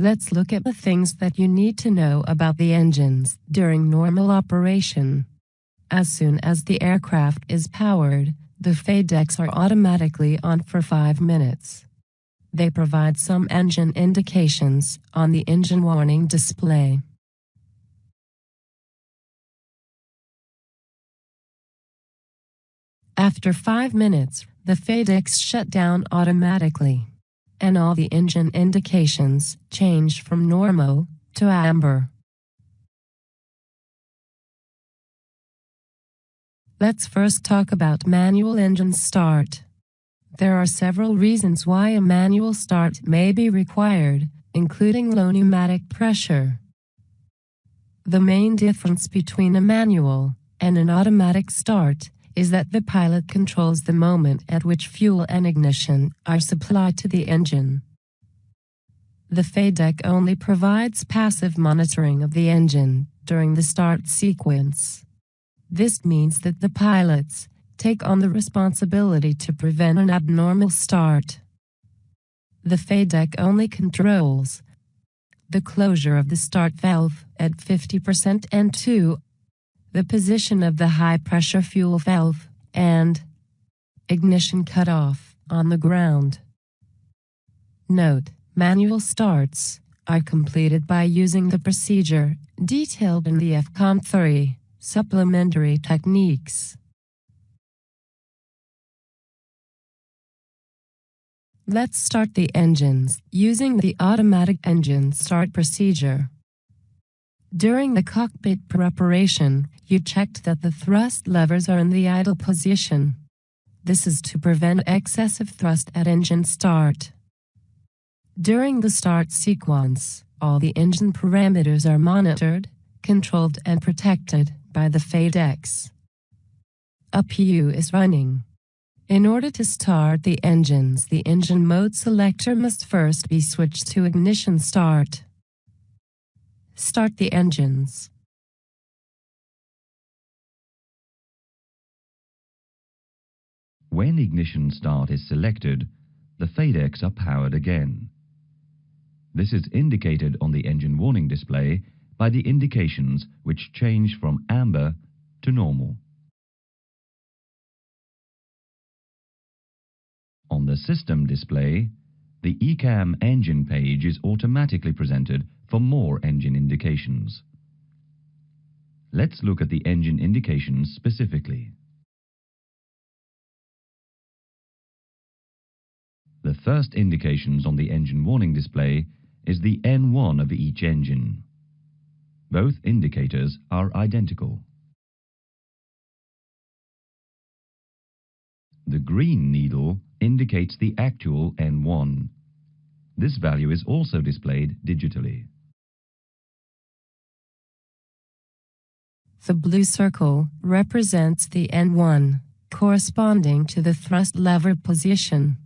Let's look at the things that you need to know about the engines during normal operation. As soon as the aircraft is powered, the FADECs are automatically on for 5 minutes. They provide some engine indications on the engine warning display. After 5 minutes, the FADECs shut down automatically, and all the engine indications change from normal to amber. Let's first talk about manual engine start. There are several reasons why a manual start may be required, including low pneumatic pressure. The main difference between a manual and an automatic start is that the pilot controls the moment at which fuel and ignition are supplied to the engine. The FADEC only provides passive monitoring of the engine during the start sequence. This means that the pilots take on the responsibility to prevent an abnormal start. The FADEC only controls the closure of the start valve at 50% and 2, the position of the high-pressure fuel valve, and ignition cutoff on the ground. Note: manual starts are completed by using the procedure detailed in the FCON3 supplementary techniques. Let's start the engines using the automatic engine start procedure. During the cockpit preparation, you checked that the thrust levers are in the idle position. This is to prevent excessive thrust at engine start. During the start sequence, all the engine parameters are monitored, controlled and protected by the FADECs. A PU is running. In order to start the engines, the engine mode selector must first be switched to ignition start. Start the engines. When ignition start is selected, the FADECs are powered again. This is indicated on the engine warning display by the indications which change from amber to normal. On the system display, the ECAM engine page is automatically presented for more engine indications. Let's look at the engine indications specifically. The first indications on the engine warning display is the N1 of each engine. Both indicators are identical. The green needle indicates the actual N1. This value is also displayed digitally. The blue circle represents the N1, corresponding to the thrust lever position.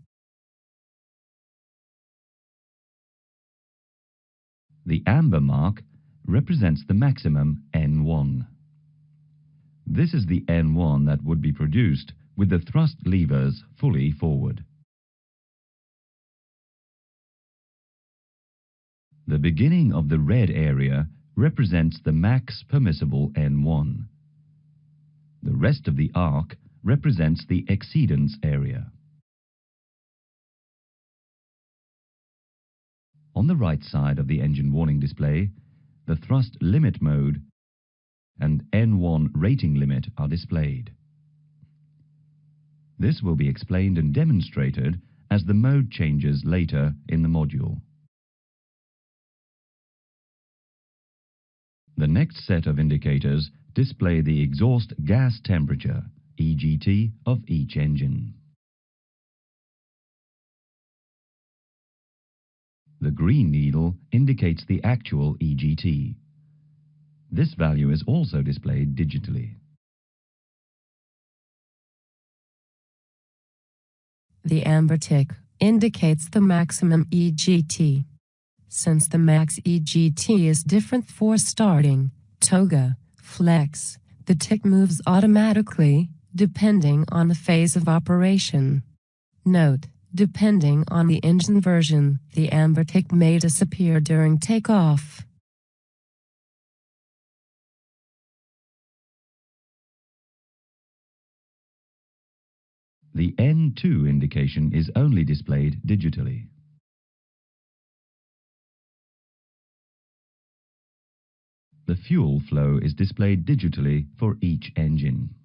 The amber mark represents the maximum N1. This is the N1 that would be produced with the thrust levers fully forward. The beginning of the red area represents the max permissible N1. The rest of the arc represents the exceedance area. On the right side of the engine warning display, the thrust limit mode and N1 rating limit are displayed. This will be explained and demonstrated as the mode changes later in the module. The next set of indicators display the exhaust gas temperature, EGT, of each engine. The green needle indicates the actual EGT. This value is also displayed digitally. The amber tick indicates the maximum EGT. Since the max EGT is different for starting, toga, flex, the tick moves automatically, depending on the phase of operation. Note: Depending on the engine version, the amber tick may disappear during takeoff. The N2 indication is only displayed digitally. The fuel flow is displayed digitally for each engine.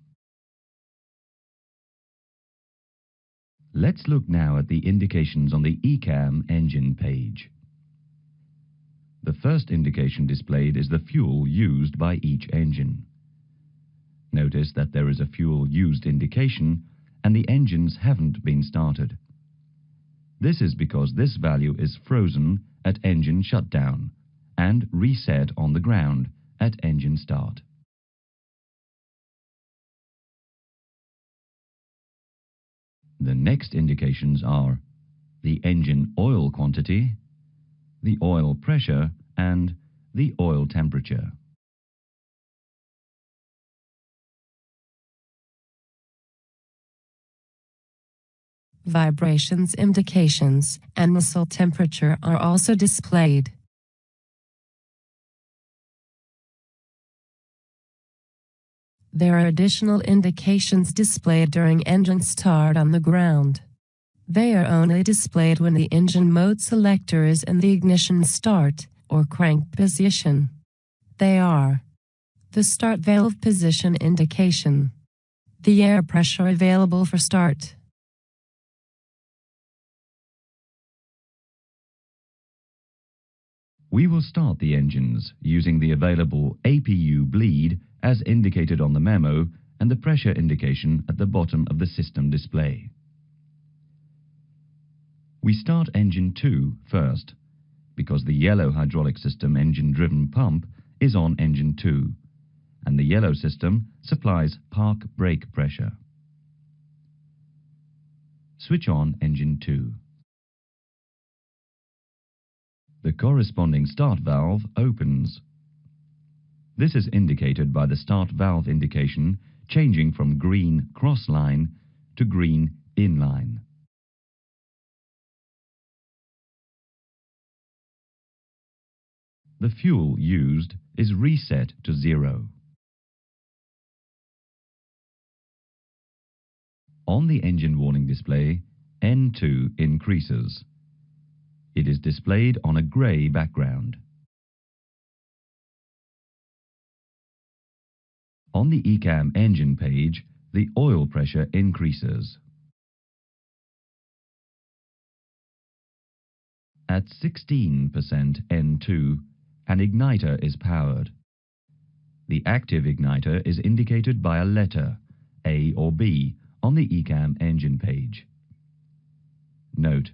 Let's look now at the indications on the ECAM engine page. The first indication displayed is the fuel used by each engine. Notice that there is a fuel used indication and the engines haven't been started. This is because this value is frozen at engine shutdown and reset on the ground at engine start. The next indications are the engine oil quantity, the oil pressure, and the oil temperature. Vibrations indications and missile temperature are also displayed. There are additional indications displayed during engine start on the ground. They are only displayed when the engine mode selector is in the ignition start or crank position. They are the start valve position indication, the air pressure available for start, We will start the engines using the available APU bleed as indicated on the memo and the pressure indication at the bottom of the system display. We start engine 2 first, because the yellow hydraulic system engine-driven pump is on engine 2, and the yellow system supplies park brake pressure. Switch on engine 2. The corresponding start valve opens. This is indicated by the start valve indication changing from green cross line to green in line. The fuel used is reset to 0. On the engine warning display, N2 increases. It is displayed on a grey background. On the ECAM engine page, the oil pressure increases. At 16% N2, an igniter is powered. The active igniter is indicated by a letter, A or B, on the ECAM engine page. Note,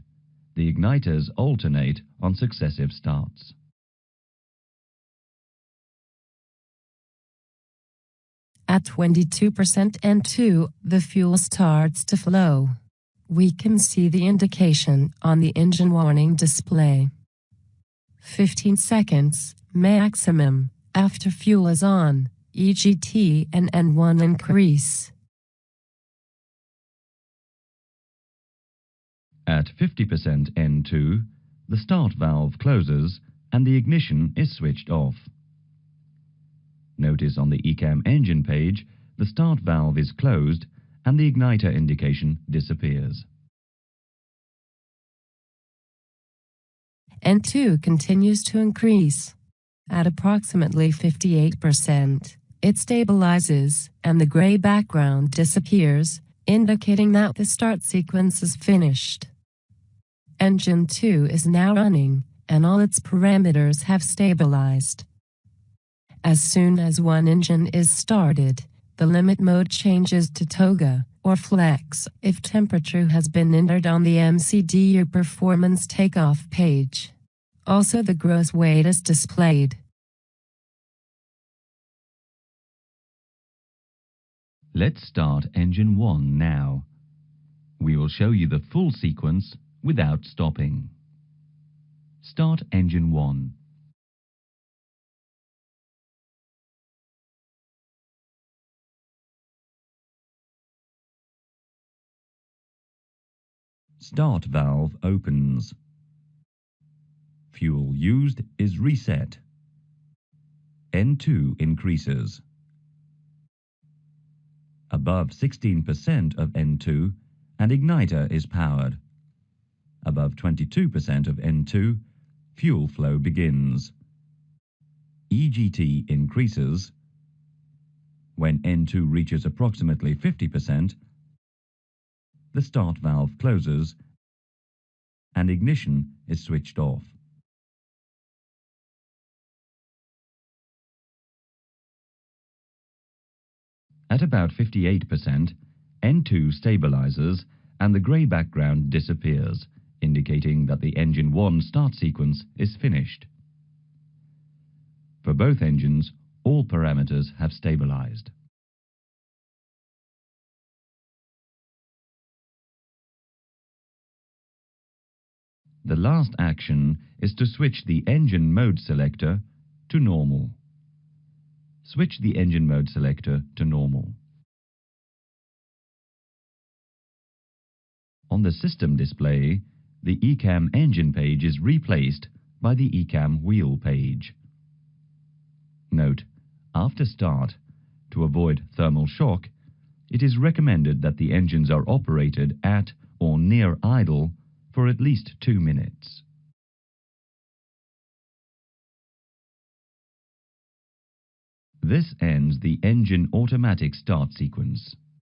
the igniters alternate on successive starts. At 22% N2, the fuel starts to flow. We can see the indication on the engine warning display. 15 seconds, maximum, after fuel is on, EGT and N1 increase. At 50% N2, the start valve closes and the ignition is switched off. Notice on the ECAM engine page, the start valve is closed and the igniter indication disappears. N2 continues to increase. At approximately 58%, it stabilizes and the gray background disappears, indicating that the start sequence is finished. Engine 2 is now running, and all its parameters have stabilized. As soon as one engine is started, the limit mode changes to toga, or flex, if temperature has been entered on the MCDU performance takeoff page. Also, the gross weight is displayed. Let's start engine 1 now. We will show you the full sequence without stopping. Start engine 1. Start valve opens. Fuel used is reset. N2 increases. Above 16% of N2, an igniter is powered. Above 22% of N2, fuel flow begins. EGT increases. When N2 reaches approximately 50%, the start valve closes and ignition is switched off. At about 58%, N2 stabilizes and the grey background disappears, indicating that the engine 1 start sequence is finished. For both engines, all parameters have stabilized. The last action is to switch the engine mode selector to normal. Switch the engine mode selector to normal. On the system display, the ECAM engine page is replaced by the ECAM wheel page. Note, after start, to avoid thermal shock, it is recommended that the engines are operated at or near idle for at least 2 minutes. This ends the engine automatic start sequence.